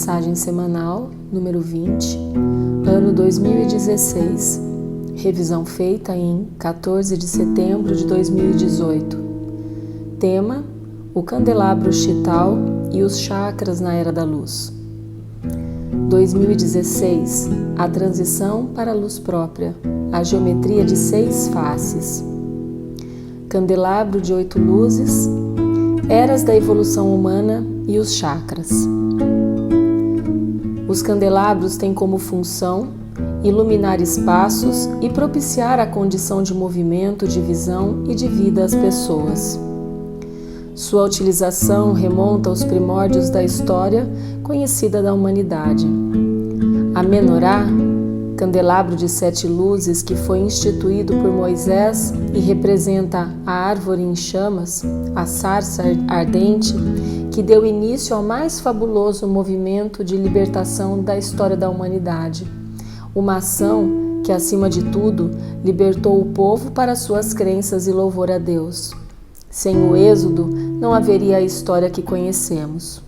mensagem semanal, número 20, ano 2016, revisão feita em 14 de setembro de 2018. Tema: o candelabro Chital e os chakras na Era da Luz. 2016, a transição para a luz própria, a geometria de 6 faces. Candelabro de 8 luzes, eras da evolução humana e os chakras. Os candelabros têm como função iluminar espaços e propiciar a condição de movimento, de visão e de vida às pessoas. Sua utilização remonta aos primórdios da história conhecida da humanidade. A Menorá, candelabro de 7 luzes que foi instituído por Moisés e representa a árvore em chamas, a sarça ardente, que deu início ao mais fabuloso movimento de libertação da história da humanidade. Uma ação que, acima de tudo, libertou o povo para suas crenças e louvor a Deus. Sem o êxodo, não haveria a história que conhecemos.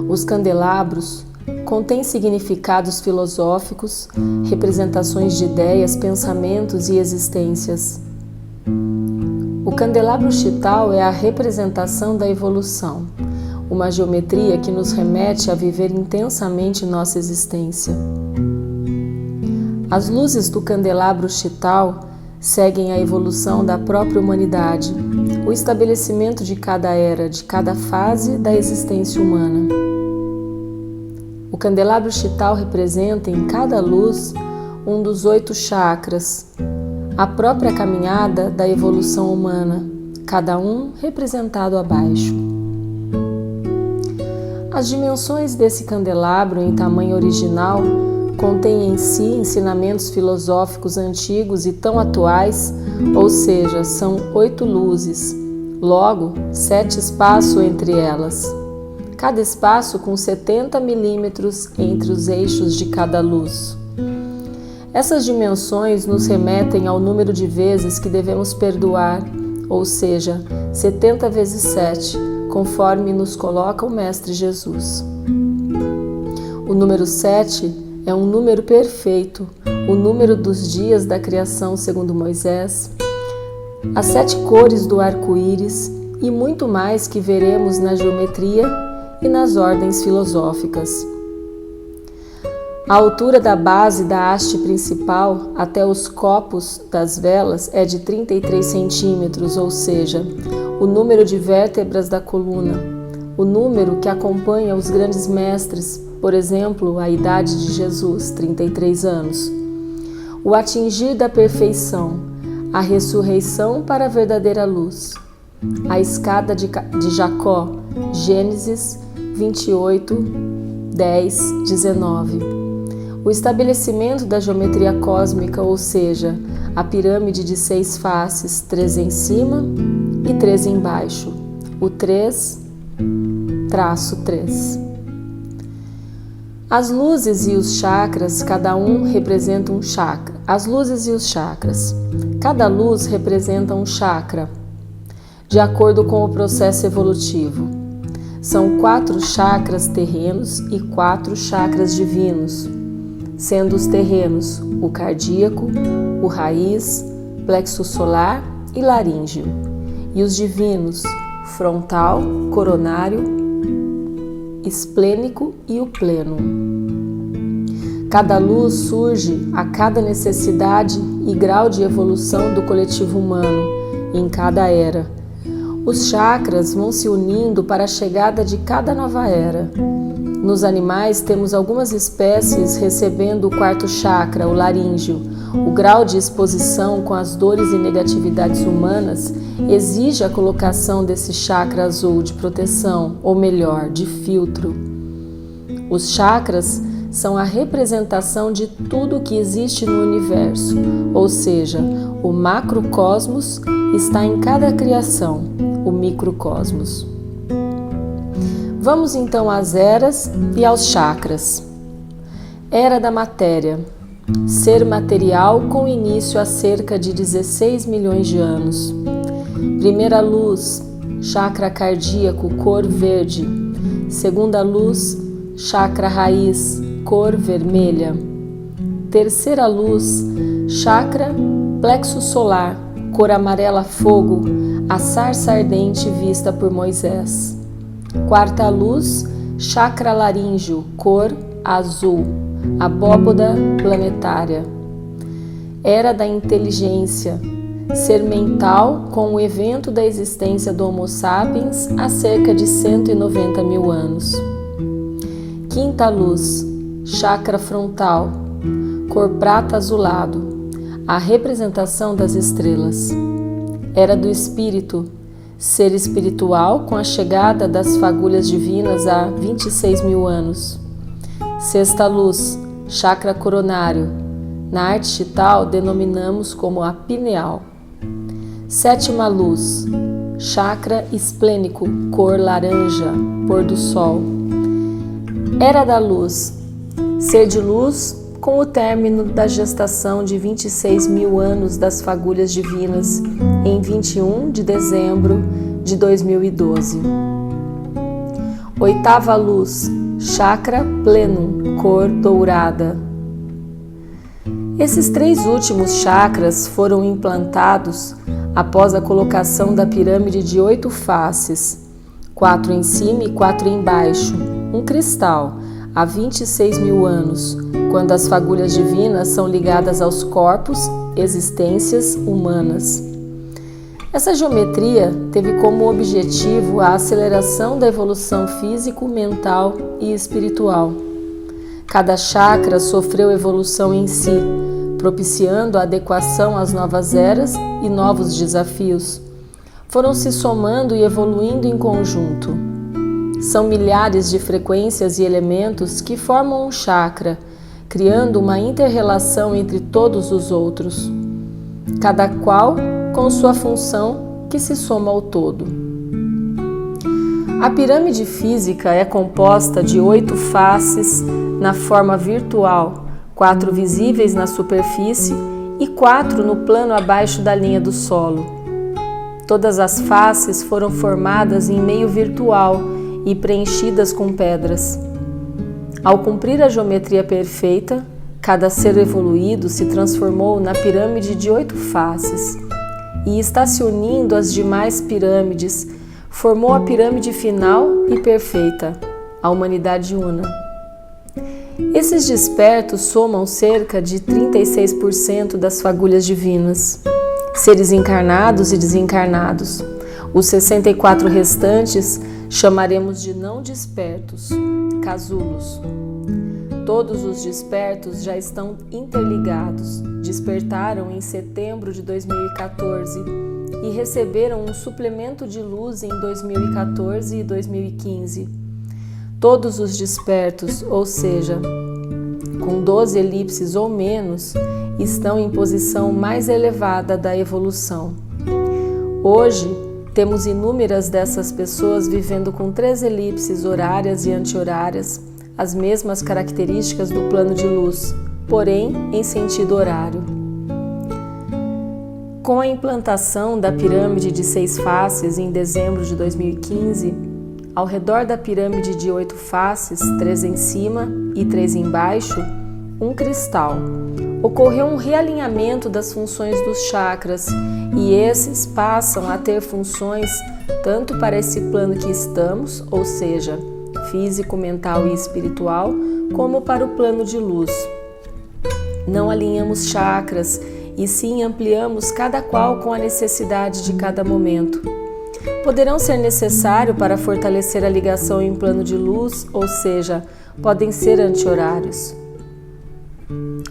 Os candelabros contém significados filosóficos, representações de ideias, pensamentos e existências. O candelabro Chital é a representação da evolução, uma geometria que nos remete a viver intensamente nossa existência. As luzes do candelabro Chital seguem a evolução da própria humanidade, o estabelecimento de cada era, de cada fase da existência humana. O candelabro Chital representa em cada luz um dos 8 chakras, a própria caminhada da evolução humana, cada um representado abaixo. As dimensões desse candelabro em tamanho original contêm em si ensinamentos filosóficos antigos e tão atuais, ou seja, são 8 luzes, logo 7 espaços entre elas. Cada espaço com 70 milímetros entre os eixos de cada luz. Essas dimensões nos remetem ao número de vezes que devemos perdoar, ou seja, 70 vezes 7, conforme nos coloca o Mestre Jesus. O número 7 é um número perfeito, o número dos dias da criação segundo Moisés, as 7 cores do arco-íris e muito mais que veremos na geometria e nas ordens filosóficas. A altura da base da haste principal até os copos das velas é de 33 centímetros, ou seja, o número de vértebras da coluna, o número que acompanha os grandes mestres, por exemplo, a idade de Jesus, 33 anos. O atingir da perfeição, a ressurreição para a verdadeira luz. A escada de Jacó, Gênesis 28, 10, 19. O estabelecimento da geometria cósmica, ou seja, a pirâmide de 6 faces, 3 em cima e 3 embaixo. O 3, traço 3. As luzes e os chakras, cada um representa um chakra. As luzes e os chakras. Cada luz representa um chakra, de acordo com o processo evolutivo. São 4 chakras terrenos e 4 chakras divinos, sendo os terrenos o cardíaco, o raiz, plexo solar e laríngeo, e os divinos frontal, coronário, esplênico e o pleno. Cada luz surge a cada necessidade e grau de evolução do coletivo humano em cada era. Os chakras vão se unindo para a chegada de cada nova era. Nos animais, temos algumas espécies recebendo o 4º chakra, o laríngeo. O grau de exposição com as dores e negatividades humanas exige a colocação desse chakra azul de proteção, ou melhor, de filtro. Os chakras são a representação de tudo o que existe no universo, ou seja, o macrocosmos está em cada criação, o microcosmos. Vamos então às eras e aos chakras. Era da matéria, ser material com início há cerca de 16 milhões de anos. Primeira luz, chakra cardíaco, cor verde, Segunda luz, chakra raiz, cor vermelha. Terceira luz, chakra plexo solar, cor amarela fogo, a sarça ardente vista por Moisés. Quarta luz, chakra laríngeo, cor azul, abóboda planetária. Era da inteligência, ser mental com o evento da existência do Homo sapiens há cerca de 190 mil anos. Quinta luz, chakra frontal, cor prata azulado, a representação das estrelas. Era do espírito, ser espiritual com a chegada das fagulhas divinas há 26 mil anos. Sexta luz, chakra coronário, na arte chital denominamos como a pineal. Sétima luz, chakra esplênico, cor laranja, pôr do sol. Era da luz, ser de luz com o término da gestação de 26 mil anos das fagulhas divinas, em 21 de dezembro de 2012. Oitava luz, chakra plenum, cor dourada. Esses três últimos chakras foram implantados após a colocação da pirâmide de 8 faces, 4 em cima e 4 embaixo, um cristal, há 26 mil anos, quando as fagulhas divinas são ligadas aos corpos, existências humanas. Essa geometria teve como objetivo a aceleração da evolução físico, mental e espiritual. Cada chakra sofreu evolução em si, propiciando a adequação às novas eras e novos desafios. Foram se somando e evoluindo em conjunto. São milhares de frequências e elementos que formam um chakra, criando uma inter-relação entre todos os outros, cada qual com sua função que se soma ao todo. A pirâmide física é composta de 8 faces na forma virtual, 4 visíveis na superfície e 4 no plano abaixo da linha do solo. Todas as faces foram formadas em meio virtual e preenchidas com pedras. Ao cumprir a geometria perfeita, cada ser evoluído se transformou na pirâmide de 8 faces e está se unindo às demais pirâmides, formou a pirâmide final e perfeita, a humanidade una. Esses despertos somam cerca de 36% das fagulhas divinas, seres encarnados e desencarnados. Os 64 restantes chamaremos de não despertos, casulos. Todos os despertos já estão interligados, despertaram em setembro de 2014 e receberam um suplemento de luz em 2014 e 2015. Todos os despertos, ou seja, com 12 elipses ou menos, estão em posição mais elevada da evolução. Hoje, temos inúmeras dessas pessoas vivendo com 3 elipses horárias e anti-horárias, as mesmas características do plano de luz, porém em sentido horário. Com a implantação da pirâmide de 6 faces em dezembro de 2015, ao redor da pirâmide de 8 faces, 3 em cima e 3 embaixo, um cristal, ocorreu um realinhamento das funções dos chakras e esses passam a ter funções tanto para esse plano que estamos, ou seja, físico, mental e espiritual, como para o plano de luz. Não alinhamos chakras e sim ampliamos cada qual com a necessidade de cada momento. Poderão ser necessários para fortalecer a ligação em plano de luz, ou seja, podem ser anti-horários.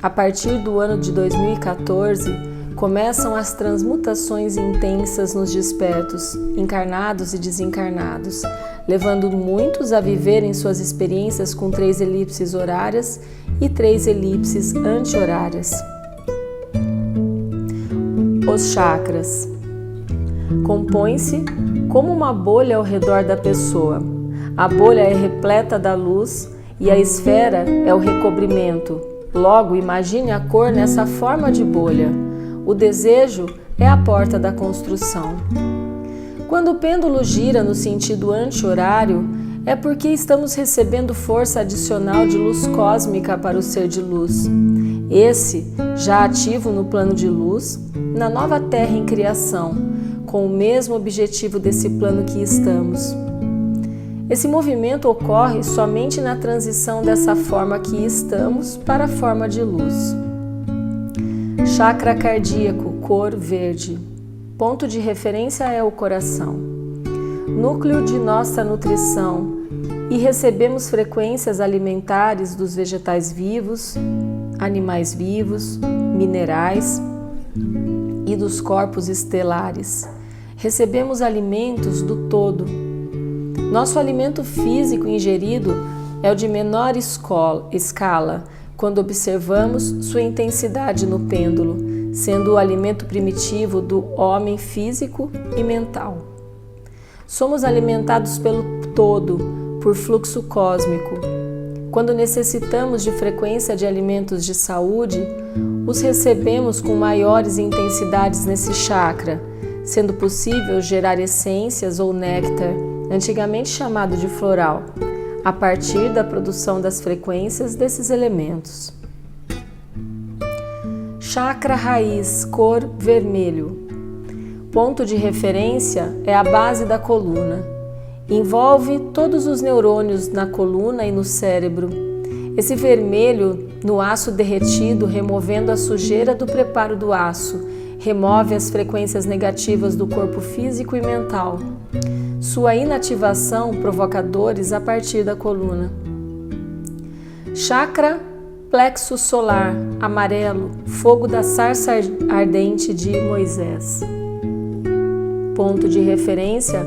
A partir do ano de 2014, começam as transmutações intensas nos despertos, encarnados e desencarnados, levando muitos a viverem suas experiências com 3 elipses horárias e 3 elipses anti-horárias. Os chakras compõem-se como uma bolha ao redor da pessoa. A bolha é repleta da luz e a esfera é o recobrimento. Logo, imagine a cor nessa forma de bolha. O desejo é a porta da construção. Quando o pêndulo gira no sentido anti-horário, É porque estamos recebendo força adicional de luz cósmica para o ser de luz. Esse, já ativo no plano de luz, na nova Terra em criação, com o mesmo objetivo desse plano que estamos. Esse movimento ocorre somente na transição dessa forma que estamos para a forma de luz. Chakra cardíaco, cor verde. Ponto de referência é o coração. Núcleo de nossa nutrição. E recebemos frequências alimentares dos vegetais vivos, animais vivos, minerais e dos corpos estelares. Recebemos alimentos do todo. Nosso alimento físico ingerido é o de menor escala, quando observamos sua intensidade no pêndulo, sendo o alimento primitivo do homem físico e mental. Somos alimentados pelo todo, por fluxo cósmico. Quando necessitamos de frequência de alimentos de saúde, os recebemos com maiores intensidades nesse chakra, sendo possível gerar essências ou néctar, antigamente chamado de floral, a partir da produção das frequências desses elementos. Chakra raiz, cor vermelho. Ponto de referência é a base da coluna. Envolve todos os neurônios na coluna e no cérebro. Esse vermelho no aço derretido, removendo a sujeira do preparo do aço, remove as frequências negativas do corpo físico e mental. Sua inativação provoca dores a partir da coluna. Chakra plexo solar, amarelo, fogo da sarça ardente de Moisés. Ponto de referência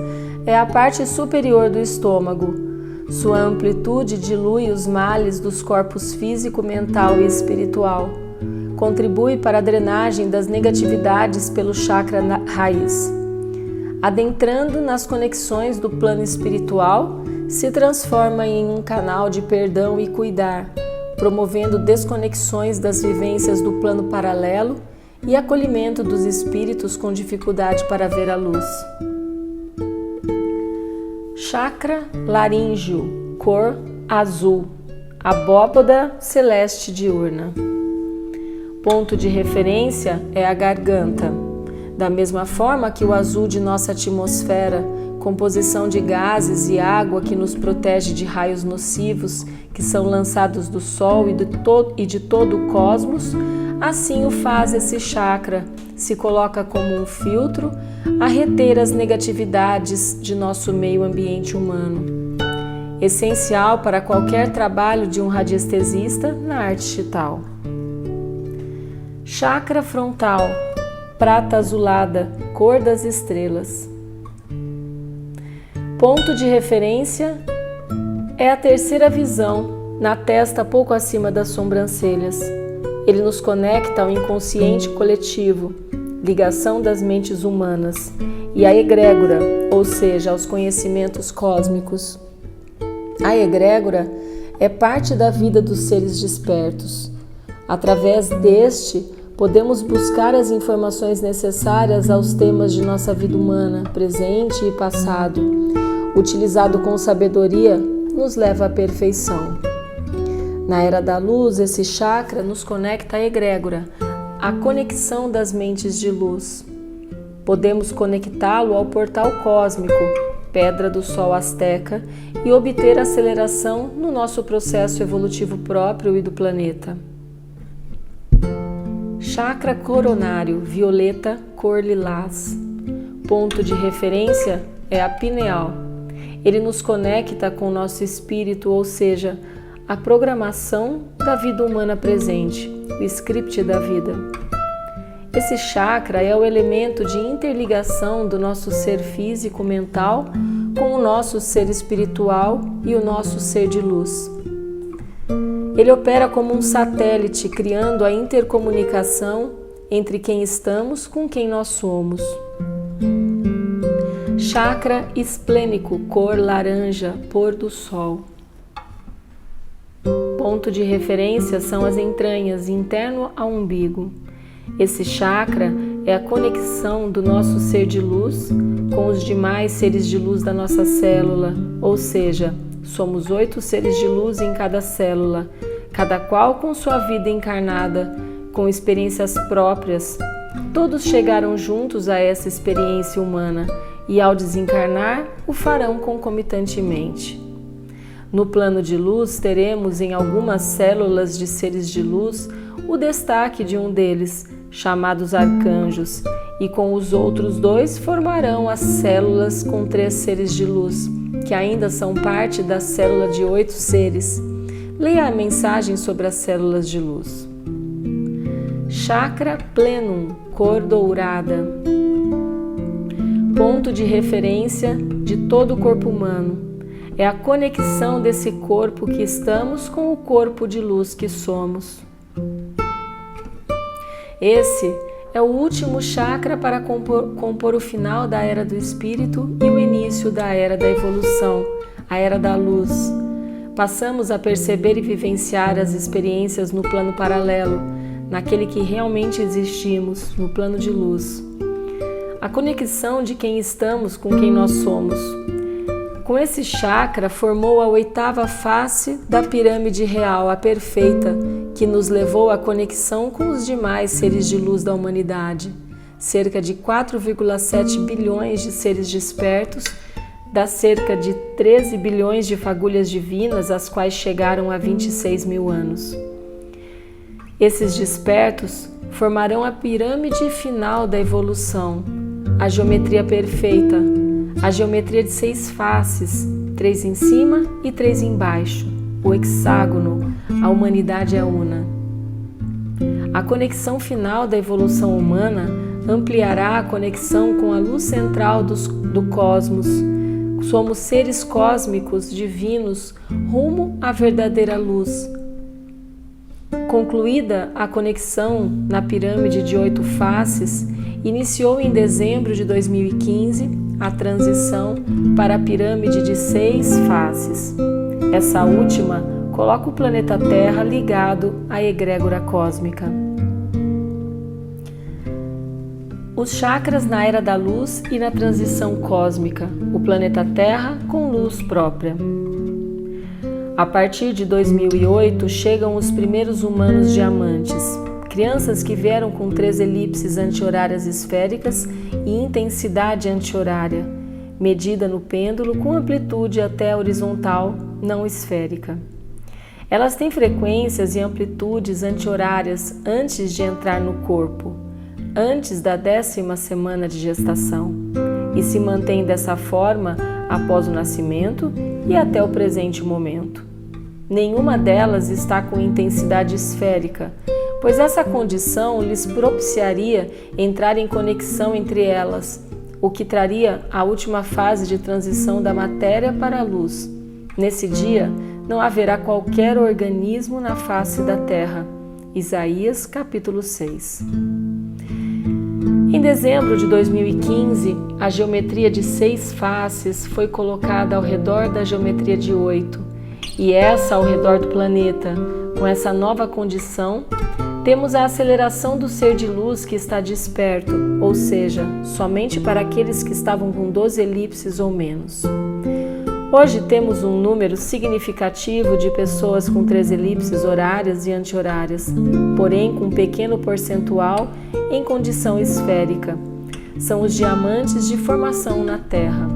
é a parte superior do estômago. Sua amplitude dilui os males dos corpos físico, mental e espiritual. Contribui para a drenagem das negatividades pelo chakra raiz. Adentrando nas conexões do plano espiritual, se transforma em um canal de perdão e cuidar, promovendo desconexões das vivências do plano paralelo e acolhimento dos espíritos com dificuldade para ver a luz. Chakra laríngeo, cor azul, abóboda celeste diurna. Ponto de referência é a garganta. Da mesma forma que o azul de nossa atmosfera, composição de gases e água que nos protege de raios nocivos que são lançados do Sol e de todo o cosmos, assim o faz esse chakra, se coloca como um filtro a reter as negatividades de nosso meio ambiente humano. Essencial para qualquer trabalho de um radiestesista na arte chital. Chakra frontal, prata azulada, cor das estrelas. Ponto de referência é a terceira visão, na testa pouco acima das sobrancelhas. Ele nos conecta ao inconsciente coletivo, ligação das mentes humanas, e à egrégora, ou seja, aos conhecimentos cósmicos. A egrégora é parte da vida dos seres despertos. Através deste, podemos buscar as informações necessárias aos temas de nossa vida humana, presente e passado. Utilizado com sabedoria, nos leva à perfeição. Na era da luz, esse chakra nos conecta à egrégora, a conexão das mentes de luz. Podemos conectá-lo ao portal cósmico, pedra do Sol Azteca, e obter aceleração no nosso processo evolutivo próprio e do planeta. Chakra coronário, violeta, cor lilás. Ponto de referência é a pineal. Ele nos conecta com o nosso espírito, ou seja, a programação da vida humana presente, o script da vida. Esse chakra é o elemento de interligação do nosso ser físico-mental com o nosso ser espiritual e o nosso ser de luz. Ele opera como um satélite, criando a intercomunicação entre quem estamos com quem nós somos. Chakra esplênico, cor laranja, pôr do sol. Ponto de referência são as entranhas, interno ao umbigo. Esse chakra é a conexão do nosso ser de luz com os demais seres de luz da nossa célula, ou seja, Somos 8 seres de luz em cada célula, cada qual com sua vida encarnada, com experiências próprias. Todos chegaram juntos a essa experiência humana e, ao desencarnar, o farão concomitantemente. No plano de luz, teremos em algumas células de seres de luz o destaque de um deles, chamados arcanjos, e com os outros 2 formarão as células com 3 seres de luz, que ainda são parte da célula de 8 seres. Leia a mensagem sobre as células de luz. Chakra plenum, cor dourada. Ponto de referência de todo o corpo humano. É a conexão desse corpo que estamos com o corpo de luz que somos. Esse é o último chakra para compor o final da Era do Espírito e o início da Era da Evolução, a Era da Luz. Passamos a perceber e vivenciar as experiências no plano paralelo, naquele que realmente existimos, no plano de luz. A conexão de quem estamos com quem nós somos. Com esse chakra, formou a 8ª face da pirâmide real, a perfeita, que nos levou à conexão com os demais seres de luz da humanidade. Cerca de 4,7 bilhões de seres despertos, das cerca de 13 bilhões de fagulhas divinas, as quais chegaram a 26 mil anos. Esses despertos formarão a pirâmide final da evolução, a geometria perfeita, a geometria de 6 faces, 3 em cima e 3 embaixo, o hexágono, a humanidade é una. A conexão final da evolução humana ampliará a conexão com a luz central do cosmos. Somos seres cósmicos divinos rumo à verdadeira luz. Concluída a conexão na pirâmide de 8 faces, iniciou em dezembro de 2015 a transição para a pirâmide de 6 faces. Essa última coloca o planeta Terra ligado à egrégora cósmica. Os chakras na Era da Luz e na transição cósmica, o planeta Terra com luz própria. A partir de 2008 chegam os primeiros humanos diamantes, crianças que vieram com 3 elipses anti-horárias esféricas e intensidade anti-horária, medida no pêndulo com amplitude até horizontal não esférica. Elas têm frequências e amplitudes anti-horárias antes de entrar no corpo, antes da 10ª semana de gestação, e se mantêm dessa forma após o nascimento e até o presente momento. Nenhuma delas está com intensidade esférica, pois essa condição lhes propiciaria entrar em conexão entre elas, o que traria a última fase de transição da matéria para a luz. Nesse dia, não haverá qualquer organismo na face da terra. Isaías, capítulo 6. Em dezembro de 2015, a geometria de 6 faces foi colocada ao redor da geometria de 8, e essa ao redor do planeta. Com essa nova condição, temos a aceleração do ser de luz que está desperto, ou seja, somente para aqueles que estavam com 12 elipses ou menos. Hoje temos um número significativo de pessoas com 3 elipses horárias e anti-horárias, porém com um pequeno percentual em condição esférica. São os diamantes de formação na Terra.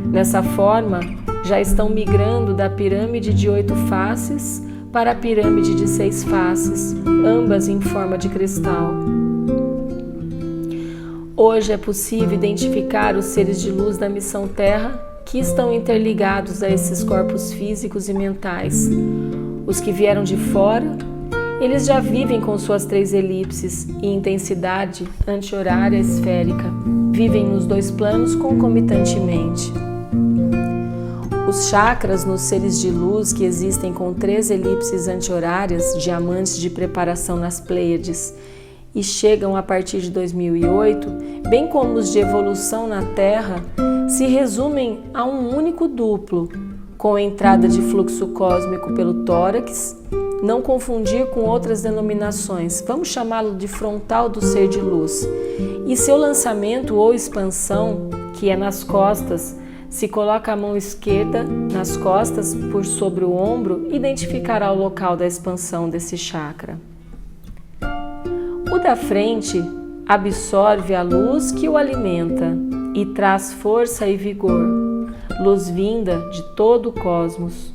Nessa forma, já estão migrando da pirâmide de 8 faces para a pirâmide de 6 faces, ambas em forma de cristal. Hoje é possível identificar os seres de luz da missão Terra que estão interligados a esses corpos físicos e mentais. Os que vieram de fora, eles já vivem com suas 3 elipses e intensidade anti-horária esférica, vivem nos 2 planos concomitantemente. Os chakras nos seres de luz que existem com 3 elipses anti-horárias, diamantes de preparação nas Pleiades, e chegam a partir de 2008, bem como os de evolução na Terra, se resumem a um único duplo, com entrada de fluxo cósmico pelo tórax, não confundir com outras denominações, vamos chamá-lo de frontal do ser de luz, e seu lançamento ou expansão, que é nas costas, Se coloca a mão esquerda nas costas por sobre o ombro, identificará o local da expansão desse chakra. O da frente absorve a luz que o alimenta e traz força e vigor, luz vinda de todo o cosmos.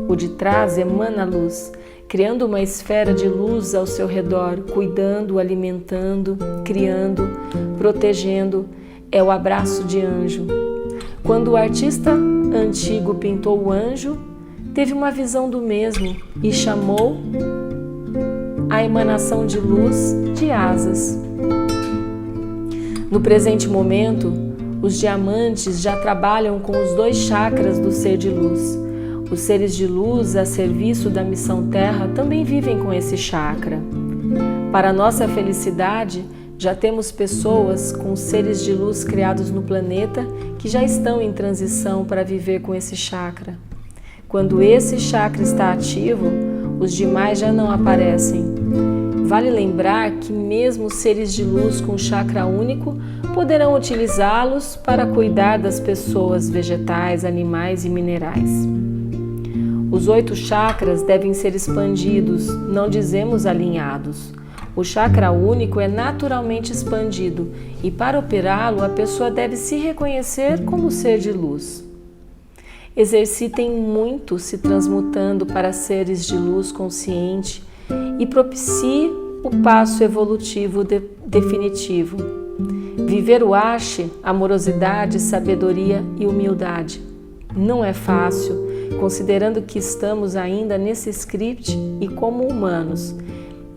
O de trás emana luz, criando uma esfera de luz ao seu redor, cuidando, alimentando, criando, protegendo. É o abraço de anjo. Quando o artista antigo pintou o anjo, teve uma visão do mesmo e chamou a emanação de luz de asas. No presente momento, os diamantes já trabalham com os 2 chakras do ser de luz. Os seres de luz a serviço da missão Terra também vivem com esse chakra. Para nossa felicidade, já temos pessoas com seres de luz criados no planeta que já estão em transição para viver com esse chakra. Quando esse chakra está ativo, os demais já não aparecem. Vale lembrar que mesmo seres de luz com chakra único poderão utilizá-los para cuidar das pessoas, vegetais, animais e minerais. Os 8 chakras devem ser expandidos, não dizemos alinhados. O chakra único é naturalmente expandido e para operá-lo a pessoa deve se reconhecer como ser de luz. Exercitem muito se transmutando para seres de luz consciente e propicie o passo evolutivo definitivo. Viver o Ashe, amorosidade, sabedoria e humildade. Não é fácil, considerando que estamos ainda nesse script e como humanos.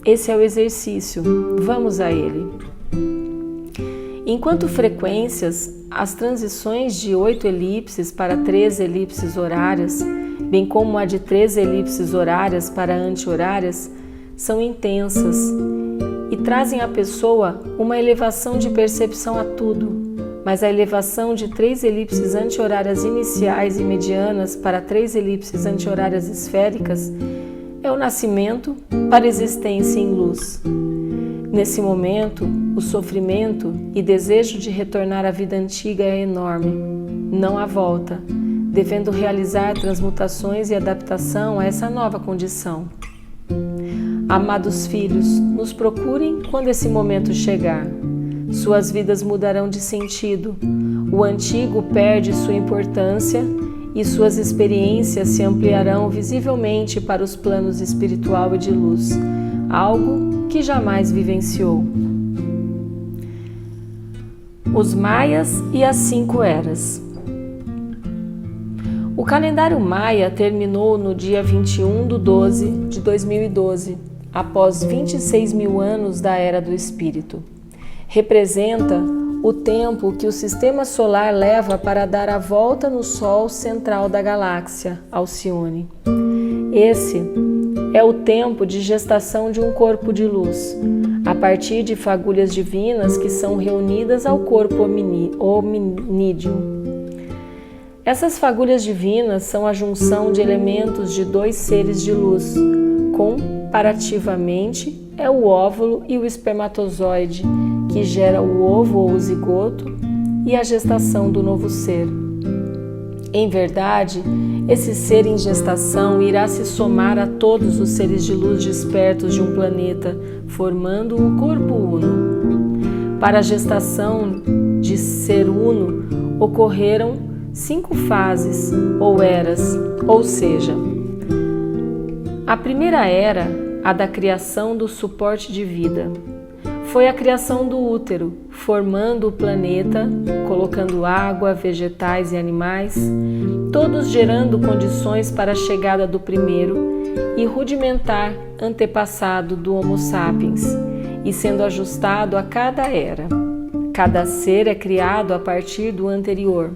Esse é o exercício, vamos a ele. Enquanto frequências, as transições de 8 elipses para 3 elipses horárias, bem como a de 3 elipses horárias para anti-horárias, são intensas e trazem à pessoa uma elevação de percepção a tudo, mas a elevação de 3 elipses anti-horárias iniciais e medianas para 3 elipses anti-horárias esféricas é o nascimento para a existência em luz. Nesse momento, o sofrimento e desejo de retornar à vida antiga é enorme. Não há volta, devendo realizar transmutações e adaptação a essa nova condição. Amados filhos, nos procurem quando esse momento chegar. Suas vidas mudarão de sentido. O antigo perde sua importância e suas experiências se ampliarão visivelmente para os planos espiritual e de luz, algo que jamais vivenciou. Os Maias e as 5 Eras. O calendário Maia terminou no dia 21/12 de 2012, após 26 mil anos da Era do Espírito. Representa o tempo que o Sistema Solar leva para dar a volta no Sol central da galáxia, Alcione. Esse é o tempo de gestação de um corpo de luz, a partir de fagulhas divinas que são reunidas ao corpo hominídeo. Essas fagulhas divinas são a junção de elementos de 2 seres de luz. Comparativamente, é o óvulo e o espermatozoide, que gera o ovo ou o zigoto e a gestação do novo ser. Em verdade, esse ser em gestação irá se somar a todos os seres de luz despertos de um planeta, formando o corpo uno. Para a gestação de ser uno, ocorreram 5 fases ou eras, ou seja, a primeira era, a da criação do suporte de vida. Foi a criação do útero, formando o planeta, colocando água, vegetais e animais, todos gerando condições para a chegada do primeiro e rudimentar antepassado do Homo sapiens, e sendo ajustado a cada era. Cada ser é criado a partir do anterior,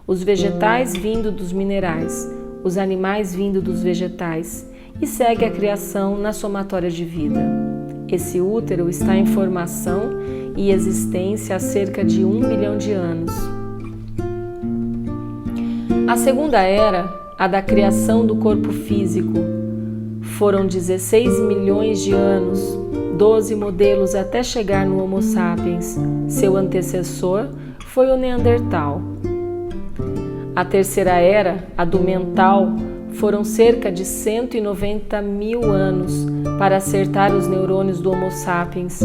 os vegetais vindo dos minerais, os animais vindo dos vegetais, e segue a criação na somatória de vida. Esse útero está em formação e existência há cerca de 1 bilhão de anos. A segunda era, a da criação do corpo físico. Foram 16 milhões de anos, 12 modelos até chegar no Homo sapiens. Seu antecessor foi o Neandertal. A terceira era, a do mental, foram cerca de 190 mil anos para acertar os neurônios do Homo sapiens.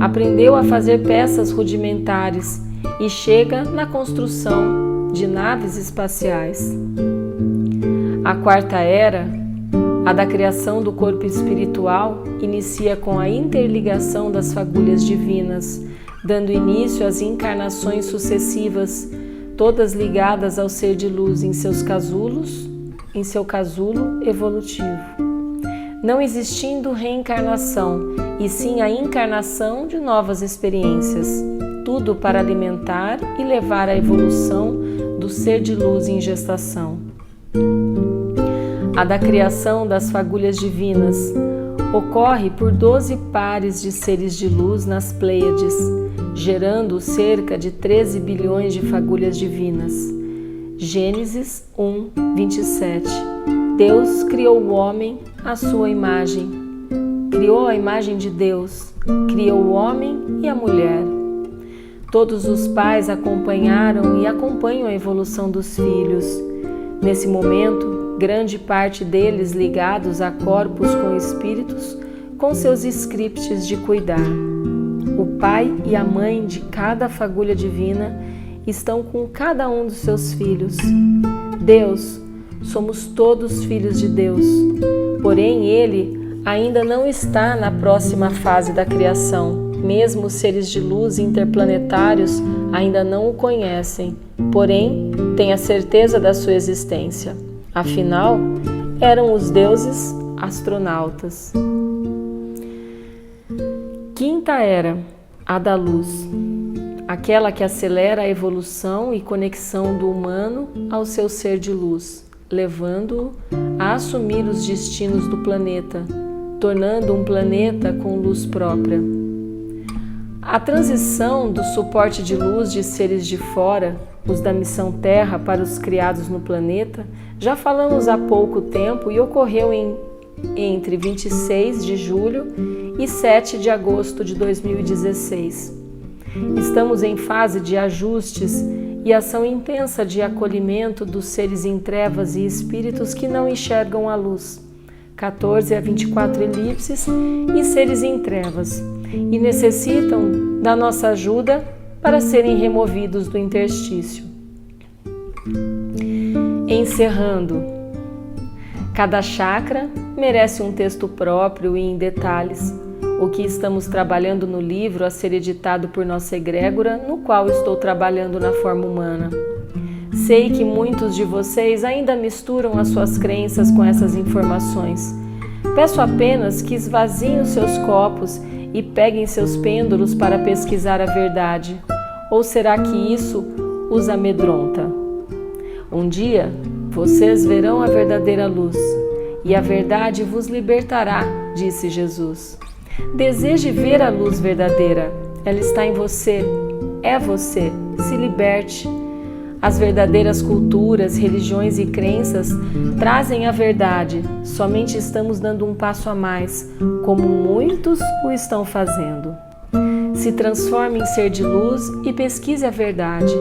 Aprendeu a fazer peças rudimentares e chega na construção de naves espaciais. A quarta era, a da criação do corpo espiritual, inicia com a interligação das fagulhas divinas, dando início às encarnações sucessivas, todas ligadas ao ser de luz em seu casulo evolutivo, não existindo reencarnação, e sim a encarnação de novas experiências, tudo para alimentar e levar à evolução do ser de luz em gestação. A da criação das fagulhas divinas ocorre por 12 pares de seres de luz nas Pleiades, gerando cerca de 13 bilhões de fagulhas divinas. Gênesis 1, 27. Deus criou o homem à sua imagem. Criou a imagem de Deus, criou o homem e a mulher. Todos os pais acompanharam e acompanham a evolução dos filhos. Nesse momento, grande parte deles ligados a corpos com espíritos, com seus scripts de cuidar. O pai e a mãe de cada fagulha divina estão com cada um dos seus filhos. Deus, somos todos filhos de Deus, porém Ele ainda não está na próxima fase da criação. Mesmo os seres de luz interplanetários ainda não o conhecem, porém têm a certeza da sua existência. Afinal, eram os deuses astronautas. Quinta era, a da luz, aquela que acelera a evolução e conexão do humano ao seu ser de luz, levando-o a assumir os destinos do planeta, tornando um planeta com luz própria. A transição do suporte de luz de seres de fora, os da missão Terra, para os criados no planeta, já falamos há pouco tempo e ocorreu entre 26 de julho e 7 de agosto de 2016. Estamos em fase de ajustes e ação intensa de acolhimento dos seres em trevas e espíritos que não enxergam a luz. 14 a 24 elipses e seres em trevas, e necessitam da nossa ajuda para serem removidos do interstício. Encerrando, cada chakra merece um texto próprio e em detalhes, o que estamos trabalhando no livro a ser editado por nossa egrégora, no qual estou trabalhando na forma humana. Sei que muitos de vocês ainda misturam as suas crenças com essas informações. Peço apenas que esvaziem os seus copos e peguem seus pêndulos para pesquisar a verdade. Ou será que isso os amedronta? Um dia, vocês verão a verdadeira luz, e a verdade vos libertará, disse Jesus. Deseje ver a luz verdadeira. Ela está em você, é você. Se liberte. As verdadeiras culturas, religiões e crenças trazem a verdade. Somente estamos dando um passo a mais, como muitos o estão fazendo. Se transforme em ser de luz e pesquise a verdade.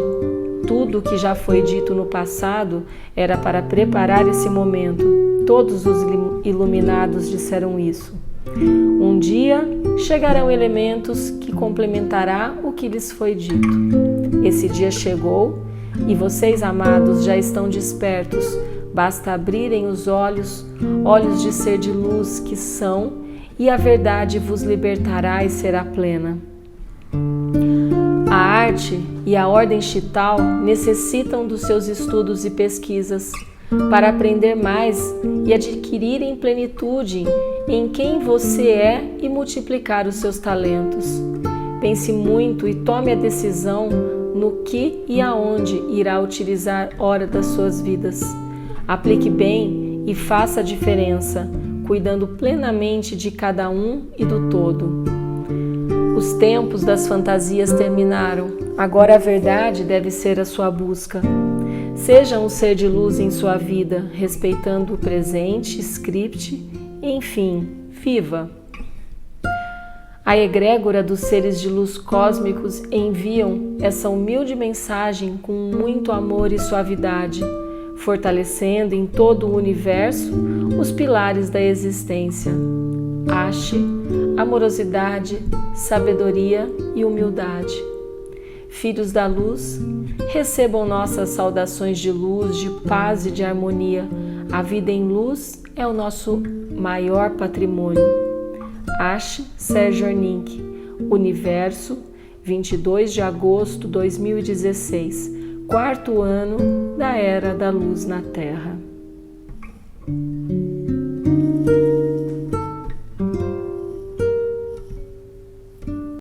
Tudo o que já foi dito no passado era para preparar esse momento. Todos os iluminados disseram isso. Um dia chegarão elementos que complementará o que lhes foi dito. Esse dia chegou e vocês, amados, já estão despertos. Basta abrirem os olhos, olhos de ser de luz que são, e a verdade vos libertará e será plena. A arte e a ordem Chital necessitam dos seus estudos e pesquisas para aprender mais e adquirirem plenitude em quem você é e multiplicar os seus talentos. Pense muito e tome a decisão no que e aonde irá utilizar hora das suas vidas. Aplique bem e faça a diferença, cuidando plenamente de cada um e do todo. Os tempos das fantasias terminaram. Agora a verdade deve ser a sua busca. Seja um ser de luz em sua vida, respeitando o presente, script, enfim, viva! A egrégora dos seres de luz cósmicos enviam essa humilde mensagem com muito amor e suavidade, fortalecendo em todo o universo os pilares da existência: Ache, amorosidade, sabedoria e humildade. Filhos da luz, recebam nossas saudações de luz, de paz e de harmonia. A vida em luz é o nosso maior patrimônio. Ache Sérgio Orninck, Universo, 22 de agosto de 2016, quarto ano da Era da Luz na Terra.